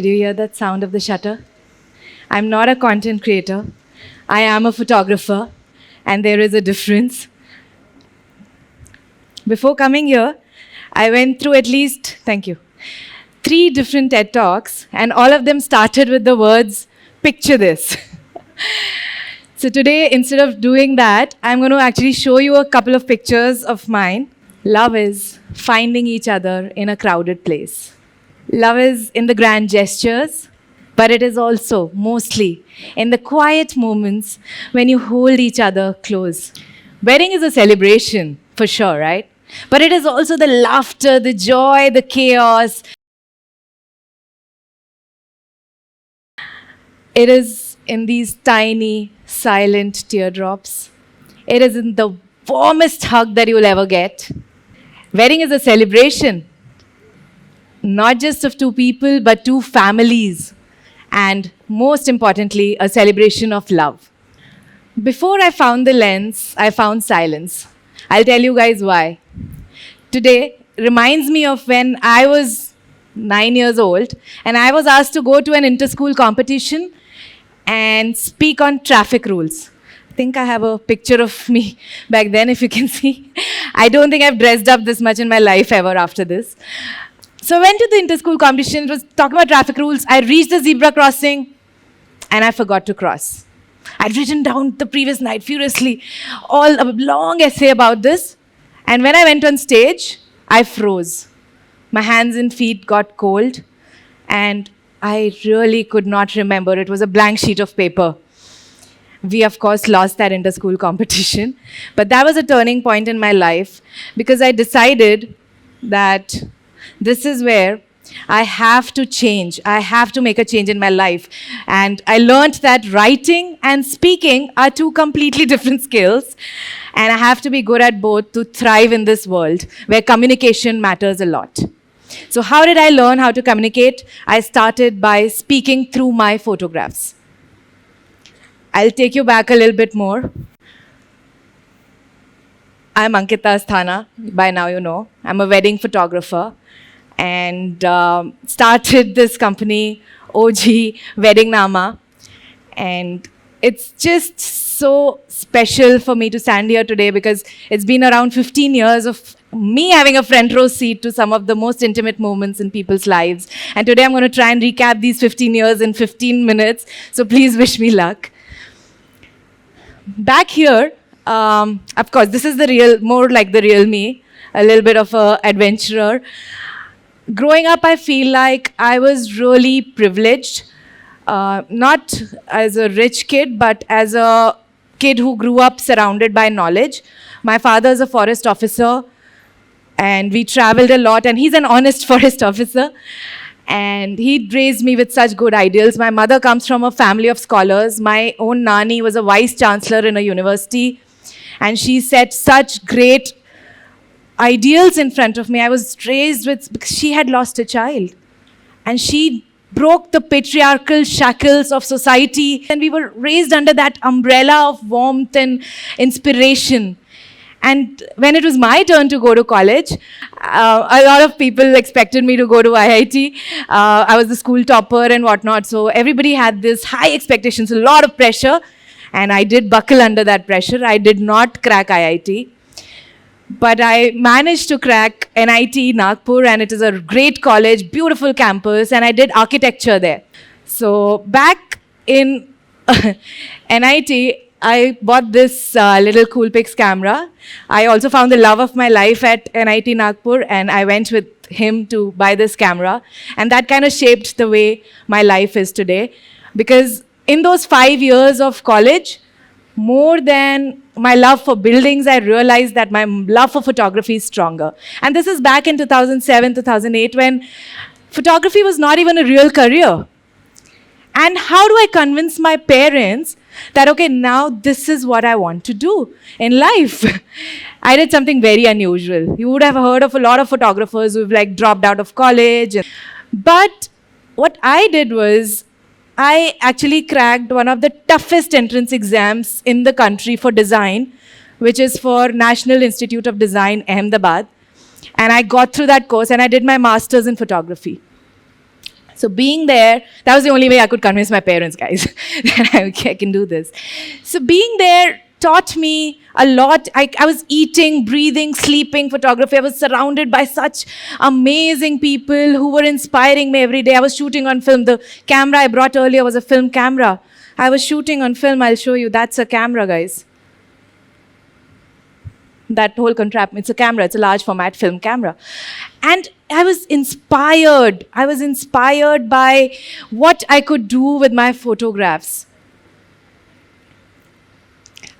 Did you hear that sound of the shutter? I'm not a content creator. I am a photographer, and there is a difference. Before coming here, I went through at least, thank you, 3 different TED Talks, and all of them started with the words, picture this. So today, instead of doing that, I'm going to actually show you a couple of pictures of mine. Love is finding each other in a crowded place. Love is in the grand gestures, but it is also mostly in the quiet moments when you hold each other close. Wedding is a celebration, for sure, right? But it is also the laughter, the joy, the chaos. It is in these tiny, silent teardrops. It is in the warmest hug that you will ever get. Wedding is a celebration, not just of 2 people, but 2 families. And most importantly, a celebration of love. Before I found the lens, I found silence. I'll tell you guys why. Today reminds me of when I was 9 years old and I was asked to go to an inter-school competition and speak on traffic rules. I think I have a picture of me back then, if you can see. I don't think I've dressed up this much in my life ever after this. So I went to the inter-school competition, it was talking about traffic rules. I reached the zebra crossing and I forgot to cross. I'd written down the previous night furiously, all a long essay about this. And when I went on stage, I froze. My hands and feet got cold and I really could not remember. It was a blank sheet of paper. We, of course, lost that inter-school competition. But that was a turning point in my life because I decided that this is where I have to change. I have to make a change in my life. And I learned that writing and speaking are 2 completely different skills. And I have to be good at both to thrive in this world where communication matters a lot. So how did I learn how to communicate? I started by speaking through my photographs. I'll take you back a little bit more. I'm Ankita Asthana, by now you know. I'm a wedding photographer and started this company, OG Wedding Nama. And it's just so special for me to stand here today because it's been around 15 years of me having a front row seat to some of the most intimate moments in people's lives. And today I'm going to try and recap these 15 years in 15 minutes. So please wish me luck. Back here, of course, this is the real, more like the real me, a little bit of an adventurer. Growing up, I feel like I was really privileged, not as a rich kid, but as a kid who grew up surrounded by knowledge. My father is a forest officer, and we traveled a lot, and he's an honest forest officer. And he raised me with such good ideals. My mother comes from a family of scholars. My own Nani was a vice chancellor in a university, and she set such great ideals in front of me. I was raised with, because she had lost a child. And she broke the patriarchal shackles of society. And we were raised under that umbrella of warmth and inspiration. And when it was my turn to go to college, a lot of people expected me to go to IIT. I was the school topper and whatnot. So everybody had this high expectations, a lot of pressure. And I did buckle under that pressure. I did not crack IIT. But I managed to crack NIT Nagpur, and it is a great college, beautiful campus, and I did architecture there. So back in NIT, I bought this little Coolpix camera. I also found the love of my life at NIT Nagpur, and I went with him to buy this camera. And that kind of shaped the way my life is today. Because in those 5 years of college, more than my love for buildings, I realized that my love for photography is stronger. And this is back in 2007, 2008, when photography was not even a real career. And how do I convince my parents that, okay, now this is what I want to do in life? I did something very unusual. You would have heard of a lot of photographers who've like dropped out of college. But what I did was, I actually cracked one of the toughest entrance exams in the country for design, which is for National Institute of Design, Ahmedabad. And I got through that course and I did my master's in photography. So being there, that was the only way I could convince my parents, guys, that I can do this. So being there taught me a lot. I was eating, breathing, sleeping photography. I was surrounded by such amazing people who were inspiring me every day. I was shooting on film. The camera I brought earlier was a film camera. I was shooting on film. I'll show you. That's a camera, guys. That whole contraption, it's a camera. It's a large format film camera. And I was inspired. I was inspired by what I could do with my photographs.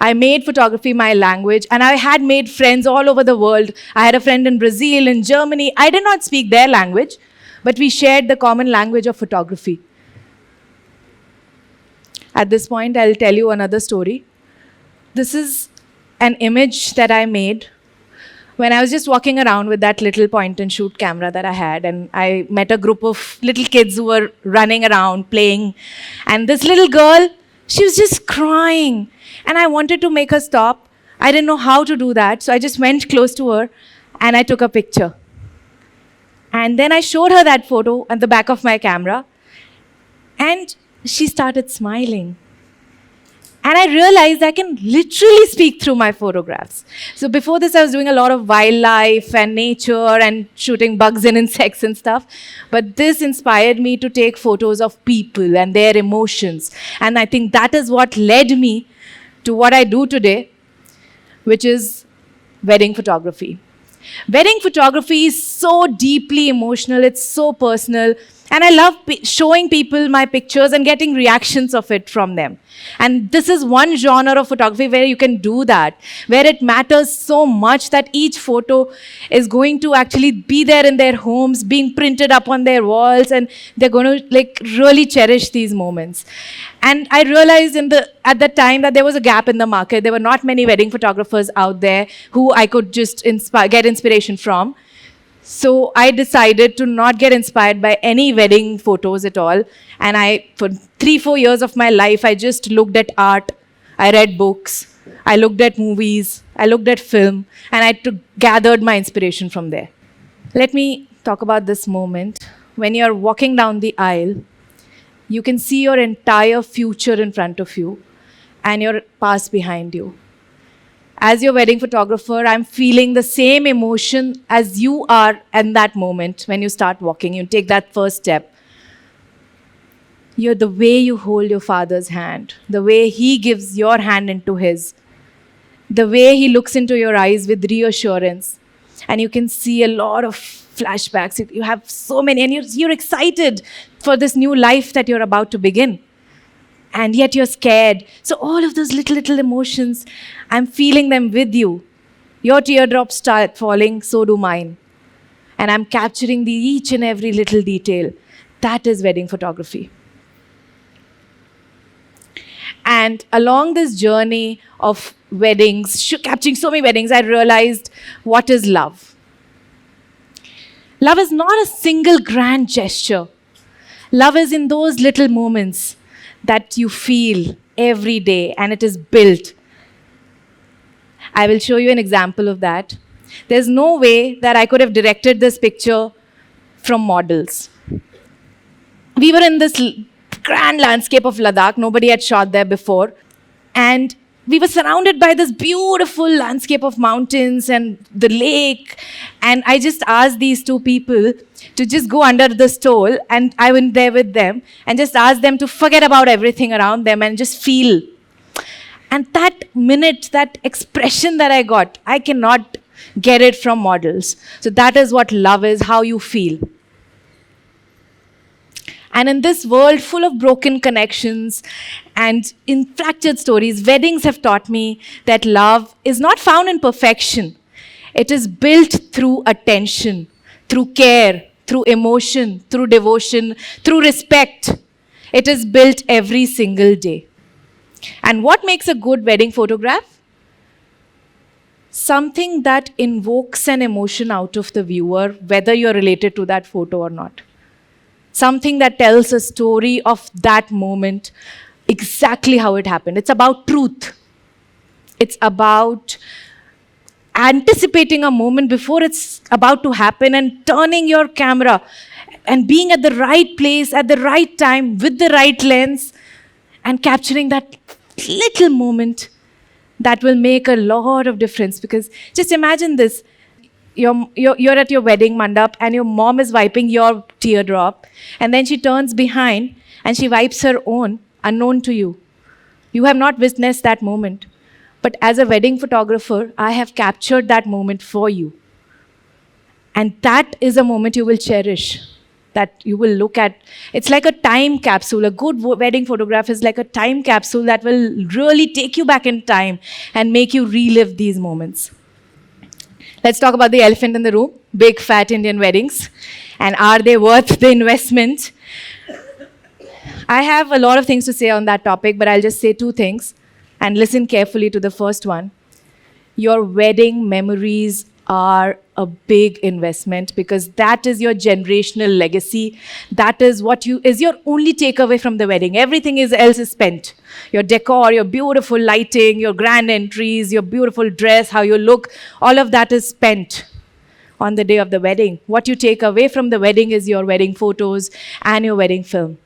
I made photography my language, and I had made friends all over the world. I had a friend in Brazil, in Germany. I did not speak their language, but we shared the common language of photography. At this point, I'll tell you another story. This is an image that I made when I was just walking around with that little point and shoot camera that I had, and I met a group of little kids who were running around, playing, and this little girl, she was just crying. And I wanted to make her stop. I didn't know how to do that, so I just went close to her and I took a picture. And then I showed her that photo at the back of my camera, and she started smiling. And I realized I can literally speak through my photographs. So before this, I was doing a lot of wildlife and nature and shooting bugs and insects and stuff. But this inspired me to take photos of people and their emotions. And I think that is what led me to what I do today, which is wedding photography. Wedding photography is so deeply emotional, it's so personal, and I love showing people my pictures and getting reactions of it from them. And this is one genre of photography where you can do that, where it matters so much that each photo is going to actually be there in their homes, being printed up on their walls, and they're going to really cherish these moments. And I realized at that time that there was a gap in the market. There were not many wedding photographers out there who I could just get inspiration from. So I decided to not get inspired by any wedding photos at all. And for 3-4 years of my life, I just looked at art, I read books, I looked at movies, I looked at film, and I gathered my inspiration from there. Let me talk about this moment. When you're walking down the aisle, you can see your entire future in front of you and your past behind you. As your wedding photographer, I'm feeling the same emotion as you are in that moment when you start walking. You take that first step. The way you hold your father's hand, the way he gives your hand into his, the way he looks into your eyes with reassurance. And you can see a lot of flashbacks. You have so many, and you're excited for this new life that you're about to begin. And yet you're scared. So all of those little emotions, I'm feeling them with you. Your teardrops start falling, so do mine. And I'm capturing each and every little detail. That is wedding photography. And along this journey of weddings, capturing so many weddings, I realized what is love. Love is not a single grand gesture. Love is in those little moments that you feel every day, and it is built. I will show you an example of that. There's no way that I could have directed this picture from models. We were in this grand landscape of Ladakh. Nobody had shot there before. And we were surrounded by this beautiful landscape of mountains and the lake. And I just asked these two people to just go under the stole, and I went there with them and just asked them to forget about everything around them and just feel. And that minute, that expression that I got, I cannot get it from models. So that is what love is, how you feel. And in this world full of broken connections and in fractured stories, weddings have taught me that love is not found in perfection. It is built through attention, through care, through emotion, through devotion, through respect. It is built every single day. And what makes a good wedding photograph? Something that invokes an emotion out of the viewer, whether you're related to that photo or not. Something that tells a story of that moment, exactly how it happened. It's about truth. It's about anticipating a moment before it's about to happen and turning your camera and being at the right place at the right time with the right lens and capturing that little moment that will make a lot of difference. Because just imagine this, you're at your wedding mandap and your mom is wiping your teardrop, and then she turns behind and she wipes her own, unknown to you. You have not witnessed that moment. But as a wedding photographer, I have captured that moment for you. And that is a moment you will cherish, that you will look at. It's like a time capsule. A good wedding photograph is like a time capsule that will really take you back in time and make you relive these moments. Let's talk about the elephant in the room, big fat Indian weddings. And are they worth the investment? I have a lot of things to say on that topic, but I'll just say two things and listen carefully to the first one. Your wedding memories are a big investment because that is your generational legacy. That is what is your only takeaway from the wedding. Everything else is spent. Your decor, your beautiful lighting, your grand entries, your beautiful dress, how you look, all of that is spent on the day of the wedding. What you take away from the wedding is your wedding photos and your wedding film.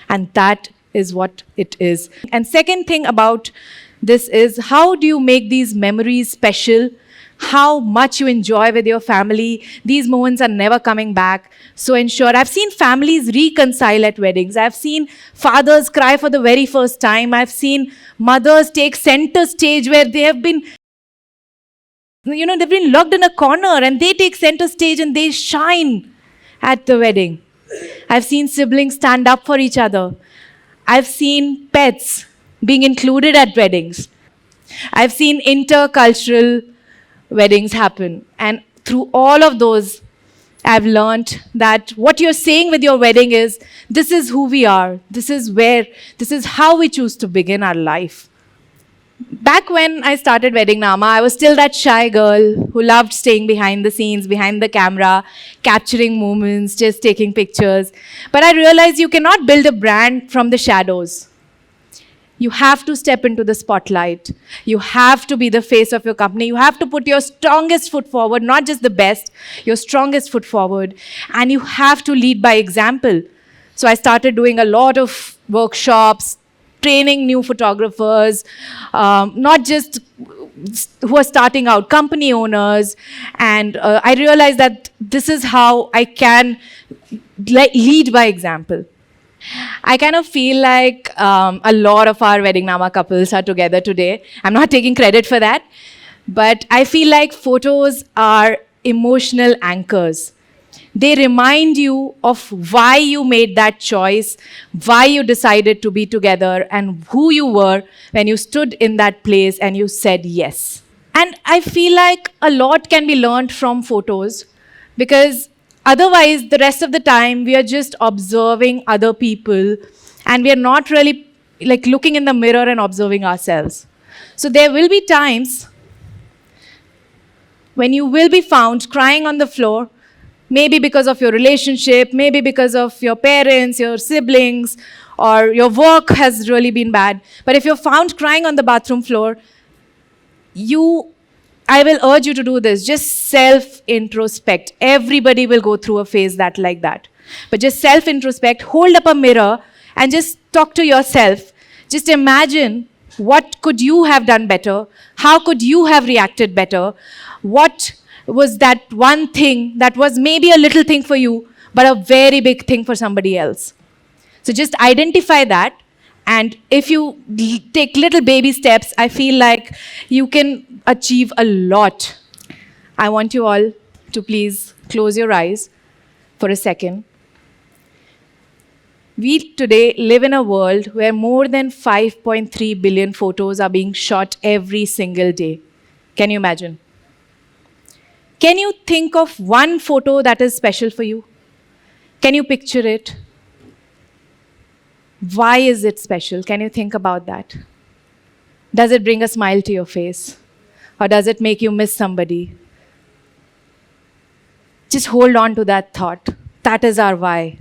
And that is what it is. And second thing about this is, how do you make these memories special? How much you enjoy with your family. These moments are never coming back. So ensure. I've seen families reconcile at weddings. I've seen fathers cry for the very first time. I've seen mothers take center stage where they have been, they've been locked in a corner and they take center stage and they shine at the wedding. I've seen siblings stand up for each other. I've seen pets being included at weddings. I've seen intercultural weddings happen. And through all of those, I've learned that what you're saying with your wedding is, this is who we are. This is how we choose to begin our life. Back when I started Wedding Nama, I was still that shy girl who loved staying behind the scenes, behind the camera, capturing moments, just taking pictures. But I realized you cannot build a brand from the shadows. You have to step into the spotlight. You have to be the face of your company. You have to put your strongest foot forward, not just the best, your strongest foot forward. And you have to lead by example. So I started doing a lot of workshops, training new photographers, not just who are starting out, company owners. And I realized that this is how I can lead by example. I kind of feel like a lot of our Wedding Nama couples are together today. I'm not taking credit for that, but I feel like photos are emotional anchors. They remind you of why you made that choice, why you decided to be together, and who you were when you stood in that place and you said yes. And I feel like a lot can be learned from photos, because otherwise, the rest of the time, we are just observing other people and we are not really like looking in the mirror and observing ourselves. So there will be times when you will be found crying on the floor, maybe because of your relationship, maybe because of your parents, your siblings, or your work has really been bad. But if you're found crying on the bathroom floor, I will urge you to do this. Just self-introspect. Everybody will go through a phase like that. But just self-introspect, hold up a mirror and just talk to yourself. Just imagine, what could you have done better? How could you have reacted better? What was that one thing that was maybe a little thing for you, but a very big thing for somebody else? So just identify that. And if you take little baby steps, I feel like you can achieve a lot. I want you all to please close your eyes for a second. We today live in a world where more than 5.3 billion photos are being shot every single day. Can you imagine? Can you think of one photo that is special for you? Can you picture it? Why is it special? Can you think about that? Does it bring a smile to your face? Or does it make you miss somebody? Just hold on to that thought. That is our why.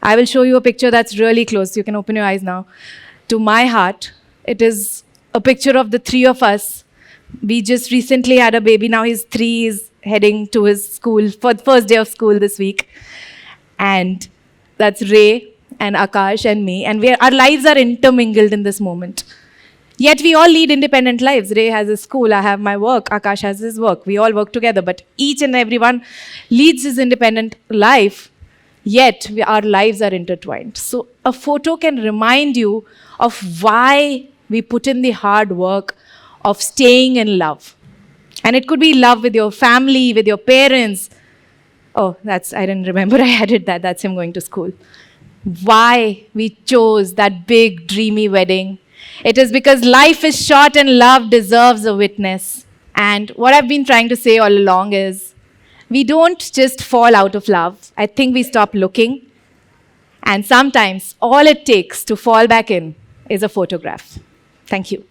I will show you a picture that's really close. You can open your eyes now. To my heart, it is a picture of the three of us. We just recently had a baby. Now he's 3. He's heading to his school for the first day of school this week. And that's Ray and Akash and me. And our lives are intermingled in this moment. Yet we all lead independent lives. Ray has his school, I have my work, Akash has his work. We all work together, but each and everyone leads his independent life, yet our lives are intertwined. So a photo can remind you of why we put in the hard work of staying in love. And it could be love with your family, with your parents. Oh, I didn't remember I added that. That's him going to school. Why we chose that big, dreamy wedding. It is because life is short and love deserves a witness. And what I've been trying to say all along is, we don't just fall out of love. I think we stop looking. And sometimes all it takes to fall back in is a photograph. Thank you.